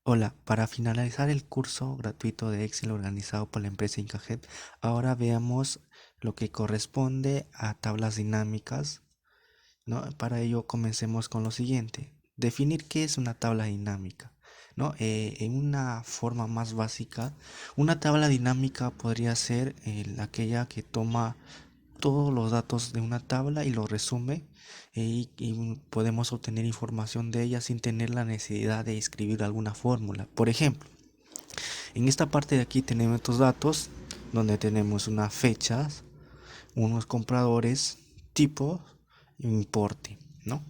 Hola, para finalizar el curso gratuito de Excel organizado por la empresa Incajet, ahora veamos lo que corresponde a tablas dinámicas, ¿no? Para ello comencemos con lo siguiente. Definir qué es una tabla dinámica, ¿no? En una forma más básica, una tabla dinámica podría ser aquella que toma todos los datos de una tabla y los resume y podemos obtener información de ella sin tener la necesidad de escribir alguna fórmula. Por ejemplo, en esta parte de aquí tenemos estos datos donde tenemos unas fechas, unos compradores, tipo, importe, ¿no?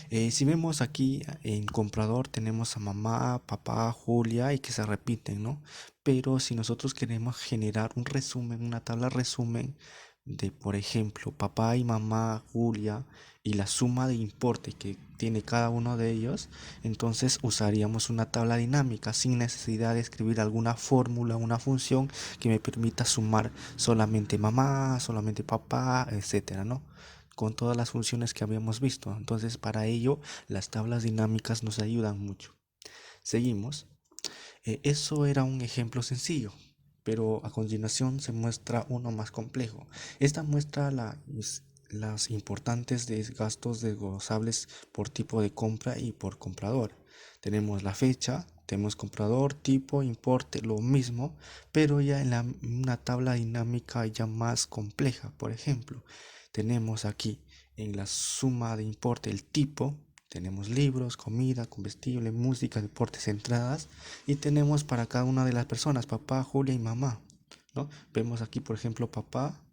Si vemos aquí en comprador tenemos a mamá, papá, Julia y que se repiten, ¿no? Pero si nosotros queremos generar un resumen, una tabla resumen de, por ejemplo, papá y mamá, Julia y la suma de importe que tiene cada uno de ellos, entonces usaríamos una tabla dinámica sin necesidad de escribir alguna fórmula, una función que me permita sumar solamente mamá, solamente papá, etcétera, ¿no? Con todas las funciones que habíamos visto. Entonces, para ello, las tablas dinámicas nos ayudan mucho. Seguimos. Eso era un ejemplo sencillo, pero a continuación se muestra uno más complejo. Esta muestra las importantes gastos desglosables por tipo de compra y por comprador. Tenemos la fecha, tenemos comprador, tipo, importe, lo mismo, pero ya en una tabla dinámica ya más compleja. Por ejemplo, tenemos aquí en la suma de importe el tipo, tenemos libros, comida, combustible, música, deportes, entradas y tenemos para cada una de las personas, papá, Julia y mamá, ¿no? Vemos aquí, por ejemplo, papá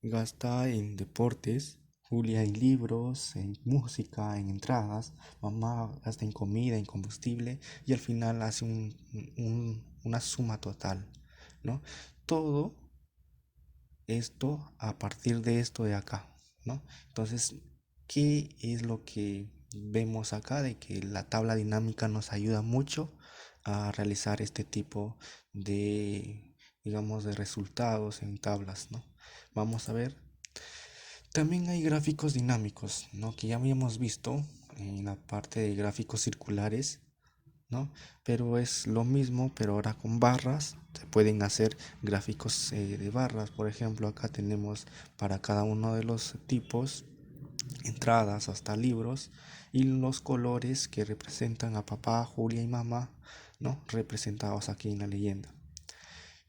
gasta en deportes, Julia en libros, en música, en entradas, mamá gasta en comida, en combustible y al final hace una suma total, ¿no? Todo esto a partir de esto de acá, ¿no? Entonces, ¿qué es lo que vemos acá? De que la tabla dinámica nos ayuda mucho a realizar este tipo de, digamos, de resultados en tablas, ¿no? Vamos a ver. También hay gráficos dinámicos, ¿no? Que ya habíamos visto en la parte de gráficos circulares, ¿no? Pero es lo mismo, pero ahora con barras. Se pueden hacer gráficos de barras. Por ejemplo, acá tenemos para cada uno de los tipos entradas hasta libros y los colores que representan a papá, Julia y mamá, ¿no? Representados aquí en la leyenda.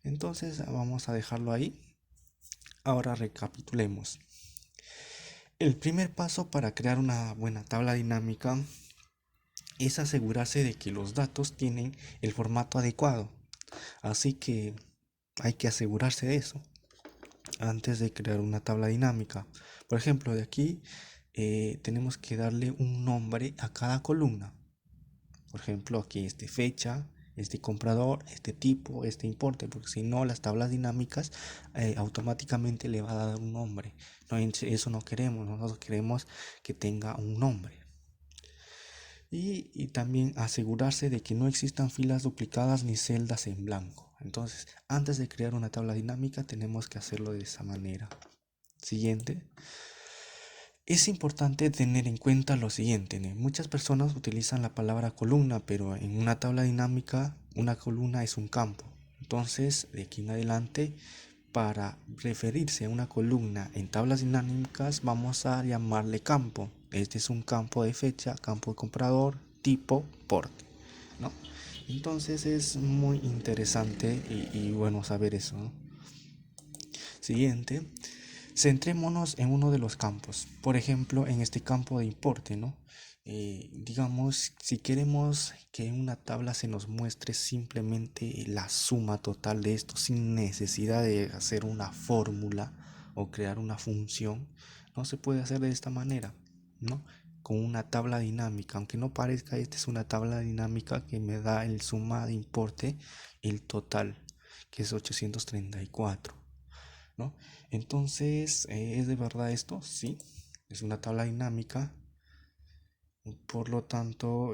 Entonces vamos a dejarlo ahí. Ahora recapitulemos. El primer paso para crear una buena tabla dinámica es asegurarse de que los datos tienen el formato adecuado. Así que hay que asegurarse de eso antes de crear una tabla dinámica. Por ejemplo, de aquí tenemos que darle un nombre a cada columna. Por ejemplo, aquí este fecha, este comprador, este tipo, este importe, porque si no las tablas dinámicas automáticamente le va a dar un nombre. No, eso no queremos, nosotros queremos que tenga un nombre. Y también asegurarse de que no existan filas duplicadas ni celdas en blanco. Entonces, antes de crear una tabla dinámica, tenemos que hacerlo de esa manera. Siguiente. Es importante tener en cuenta lo siguiente, ¿no? Muchas personas utilizan la palabra columna, pero en una tabla dinámica, una columna es un campo. Entonces, de aquí en adelante, para referirse a una columna en tablas dinámicas, vamos a llamarle campo. Este es un campo de fecha, campo de comprador, tipo, porte, ¿no? Entonces es muy interesante y bueno saber eso, ¿no? Siguiente, centrémonos en uno de los campos. Por ejemplo, en este campo de importe, ¿no? Digamos, si queremos que en una tabla se nos muestre simplemente la suma total de esto sin necesidad de hacer una fórmula o crear una función, no se puede hacer de esta manera, ¿no? Con una tabla dinámica, aunque no parezca, esta es una tabla dinámica que me da el suma de importe, el total, que es 834, ¿no? Entonces, ¿es de verdad esto? Sí, es una tabla dinámica, por lo tanto,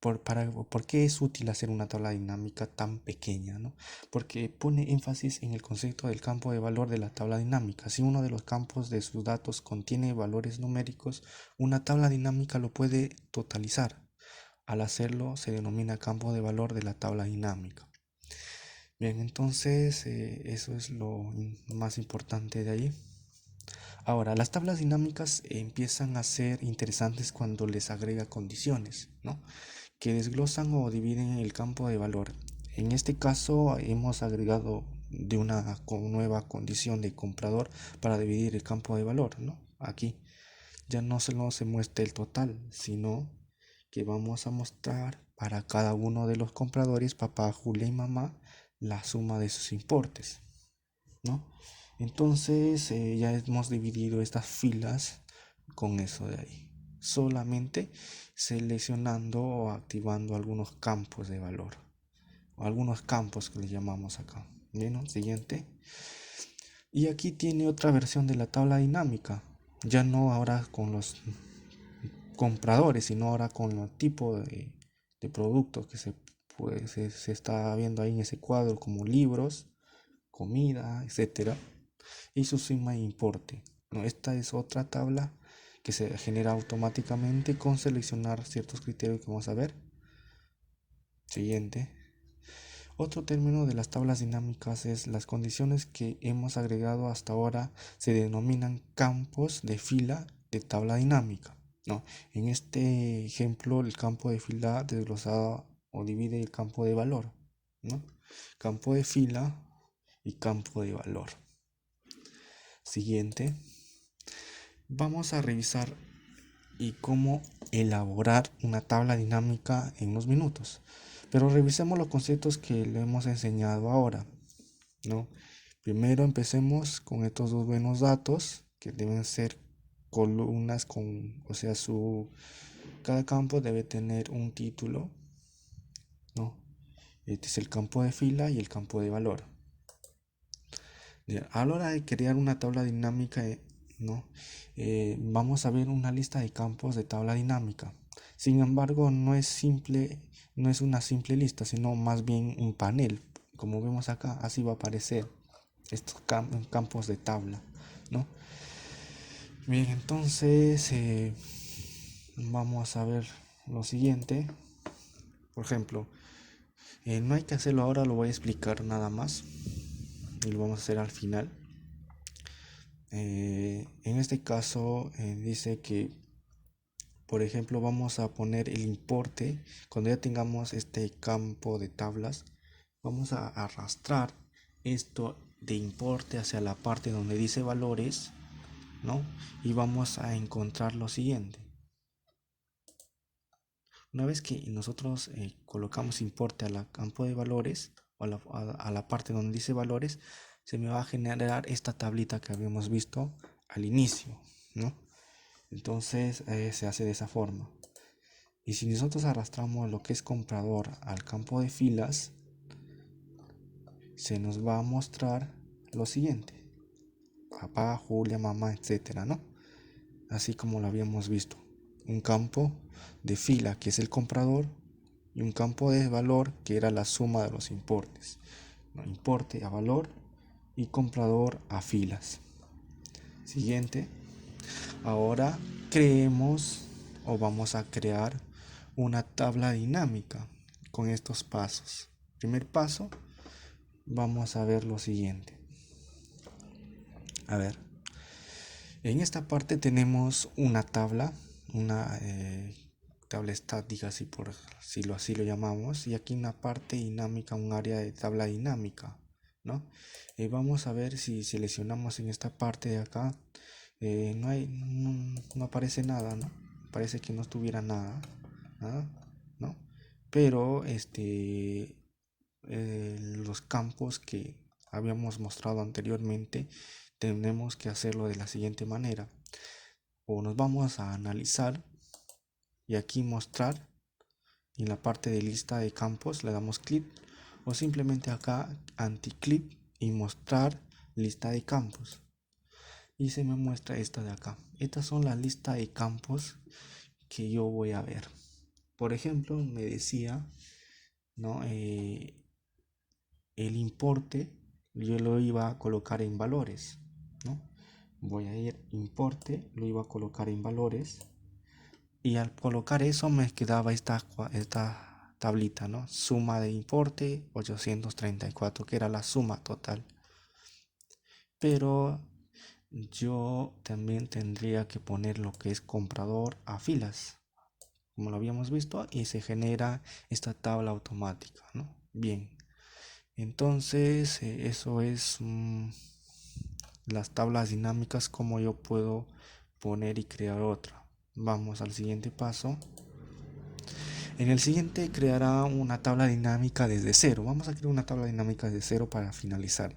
¿por qué es útil hacer una tabla dinámica tan pequeña, ¿no? Porque pone énfasis en el concepto del campo de valor de la tabla dinámica. Si uno de los campos de sus datos contiene valores numéricos, una tabla dinámica lo puede totalizar. Al hacerlo se denomina campo de valor de la tabla dinámica. Bien, entonces eso es lo más importante de ahí. Ahora, las tablas dinámicas empiezan a ser interesantes cuando les agrega condiciones, ¿no? Que desglosan o dividen el campo de valor. En este caso hemos agregado de una nueva condición de comprador para dividir el campo de valor, ¿no? Aquí ya no solo se muestra el total, sino que vamos a mostrar para cada uno de los compradores, papá, Julia y mamá, la suma de sus importes, ¿no? Entonces ya hemos dividido estas filas con eso de ahí, solamente seleccionando o activando algunos campos de valor o algunos campos que le llamamos acá. Bien, siguiente. Y aquí tiene otra versión de la tabla dinámica, ya no ahora con los compradores, sino ahora con el tipo de productos que se está viendo ahí en ese cuadro, como libros, comida, etcétera, y su suma e importe. ¿No? Esta es otra tabla que se genera automáticamente con seleccionar ciertos criterios que vamos a ver. Siguiente. Otro término de las tablas dinámicas es las condiciones que hemos agregado hasta ahora se denominan campos de fila de tabla dinámica. ¿No? En este ejemplo, el campo de fila desglosado o divide el campo de valor, ¿no? Campo de fila y campo de valor. Siguiente. Vamos a revisar y cómo elaborar una tabla dinámica en unos minutos. Pero revisemos los conceptos que le hemos enseñado ahora, ¿no? Primero empecemos con estos dos buenos datos que deben ser columnas con, o sea, cada campo debe tener un título, ¿no? Este es el campo de fila y el campo de valor. A la hora de crear una tabla dinámica, ¿no? Vamos a ver una lista de campos de tabla dinámica. Sin embargo, no es una simple lista, sino más bien un panel. Como vemos acá, así va a aparecer estos campos de tabla, ¿no? Bien, entonces vamos a ver lo siguiente. Por ejemplo, no hay que hacerlo ahora, lo voy a explicar nada más y lo vamos a hacer al final. En este caso dice que, por ejemplo, vamos a poner el importe. Cuando ya tengamos este campo de tablas, vamos a arrastrar esto de importe hacia la parte donde dice valores, ¿no? Y vamos a encontrar lo siguiente. Una vez que nosotros colocamos importe al campo de valores o a la parte donde dice valores, se me va a generar esta tablita que habíamos visto al inicio, ¿no? Entonces se hace de esa forma. Y si nosotros arrastramos lo que es comprador al campo de filas, se nos va a mostrar lo siguiente: papá, Julia, mamá, etcétera, ¿no? Así como lo habíamos visto. Un campo de fila, que es el comprador, y un campo de valor, que era la suma de los importes, ¿no? Importe a valor y comprador a filas. Siguiente. Ahora creemos o vamos a crear una tabla dinámica con estos pasos. Primer paso, vamos a ver lo siguiente. A ver, en esta parte tenemos una tabla, una tabla estática, así lo llamamos, y aquí una parte dinámica, un área de tabla dinámica, ¿no? Vamos a ver si seleccionamos en esta parte de acá, no aparece nada, ¿no? Parece que no estuviera nada, ¿no? Pero los campos que habíamos mostrado anteriormente, tenemos que hacerlo de la siguiente manera. O nos vamos a analizar y aquí mostrar, y en la parte de lista de campos le damos clic, o simplemente acá anti-clic y mostrar lista de campos, y se me muestra esta de acá. Estas son las listas de campos que yo voy a ver. Por ejemplo, me decía, ¿no? El importe yo lo iba a colocar en valores, ¿no? Voy a ir importe, lo iba a colocar en valores, Y al colocar eso me quedaba esta tablita, ¿no? Suma de importe 834, que era la suma total. Pero yo también tendría que poner lo que es comprador a filas, como lo habíamos visto, y se genera esta tabla automática, ¿no? Bien, entonces eso es las tablas dinámicas, como yo puedo poner y crear otra. Vamos al siguiente paso. En el siguiente creará una tabla dinámica desde cero. Vamos a crear una tabla dinámica desde cero para finalizar.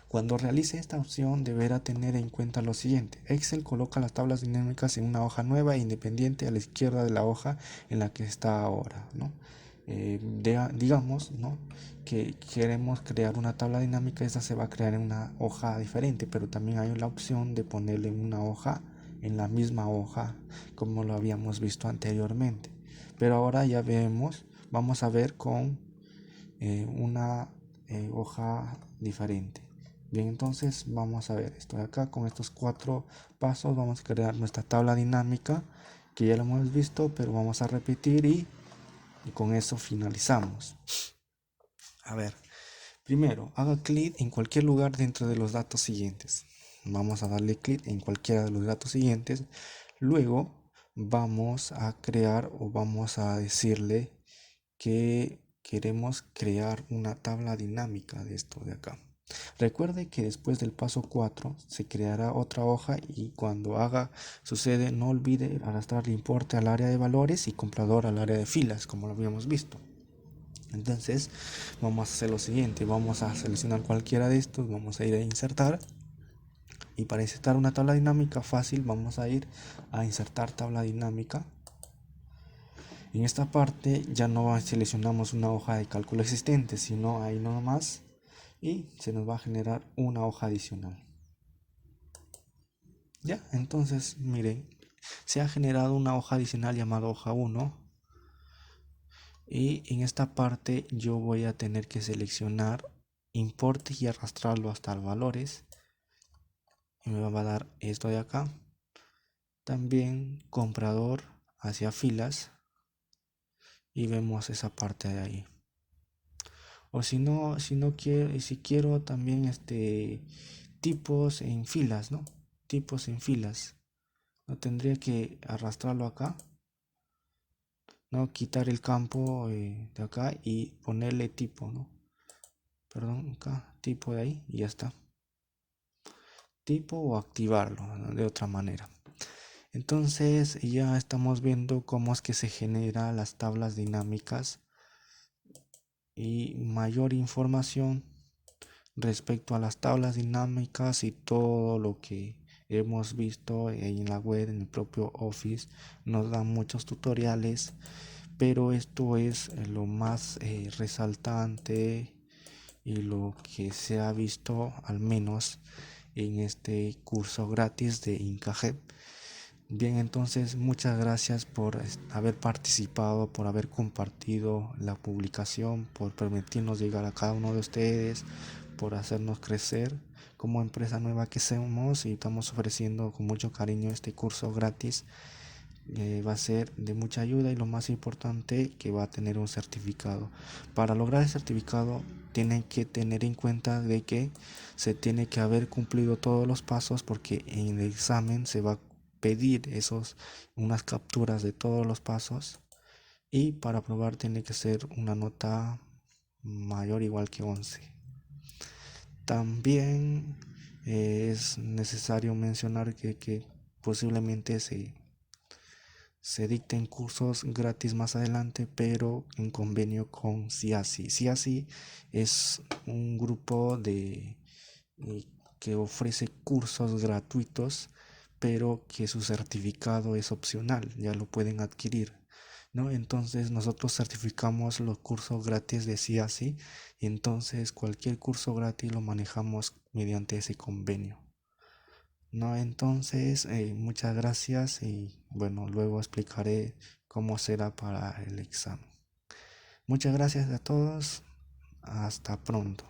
Cuando realice esta opción deberá tener en cuenta lo siguiente. Excel coloca las tablas dinámicas en una hoja nueva e independiente a la izquierda de la hoja en la que está ahora, ¿no? Digamos, ¿no?, que queremos crear una tabla dinámica. Esta se va a crear en una hoja diferente, pero también hay la opción de ponerle en una hoja, en la misma hoja, como lo habíamos visto anteriormente. Pero ahora ya vamos a ver con una hoja diferente. Bien, entonces vamos a ver esto de acá. Con estos 4 pasos vamos a crear nuestra tabla dinámica, que ya lo hemos visto, pero vamos a repetir y con eso finalizamos. A ver, primero haga clic en cualquier lugar dentro de los datos siguientes. Vamos a darle clic en cualquiera de los datos siguientes. Luego vamos a crear, o vamos a decirle que queremos crear una tabla dinámica de esto de acá. Recuerde que después del paso 4 se creará otra hoja, y cuando sucede, no olvide arrastrar el importe al área de valores y comprador al área de filas, como lo habíamos visto. Entonces vamos a hacer lo siguiente. Vamos a seleccionar cualquiera de estos, vamos a ir a insertar, y para insertar una tabla dinámica fácil vamos a ir a insertar tabla dinámica. En esta parte ya no seleccionamos una hoja de cálculo existente, sino ahí nomás, y se nos va a generar una hoja adicional. Ya, entonces miren, se ha generado una hoja adicional llamada hoja 1, y en esta parte yo voy a tener que seleccionar importe y arrastrarlo hasta valores, y me va a dar esto de acá. También comprador hacia filas, y vemos esa parte de ahí. O si quiero también tipos en filas, ¿no? Tipos en filas. No tendría que arrastrarlo acá, ¿no? Quitar el campo de acá y ponerle tipo, ¿no? Perdón, acá, tipo de ahí, y ya está. Tipo, o activarlo, ¿no?, de otra manera. Entonces ya estamos viendo cómo es que se generan las tablas dinámicas, y mayor información respecto a las tablas dinámicas y todo lo que hemos visto en la web, en el propio Office. Nos dan muchos tutoriales, pero esto es lo más resaltante y lo que se ha visto, al menos en este curso gratis de Incajet. Bien, entonces muchas gracias por haber participado, por haber compartido la publicación, por permitirnos llegar a cada uno de ustedes, por hacernos crecer como empresa nueva que somos, y estamos ofreciendo con mucho cariño este curso gratis. Va a ser de mucha ayuda, y lo más importante, que va a tener un certificado. Para lograr el certificado tienen que tener en cuenta de que se tiene que haber cumplido todos los pasos, porque en el examen se va a pedir unas capturas de todos los pasos, y para probar tiene que ser una nota mayor o igual que 11. También es necesario mencionar que posiblemente se dicten cursos gratis más adelante, pero en convenio con CIASI. CIASI es un grupo que ofrece cursos gratuitos, pero que su certificado es opcional, ya lo pueden adquirir, ¿no? Entonces nosotros certificamos los cursos gratis de CIASI, y entonces cualquier curso gratis lo manejamos mediante ese convenio. No, entonces muchas gracias, y bueno, luego explicaré cómo será para el examen. Muchas gracias a todos, hasta pronto.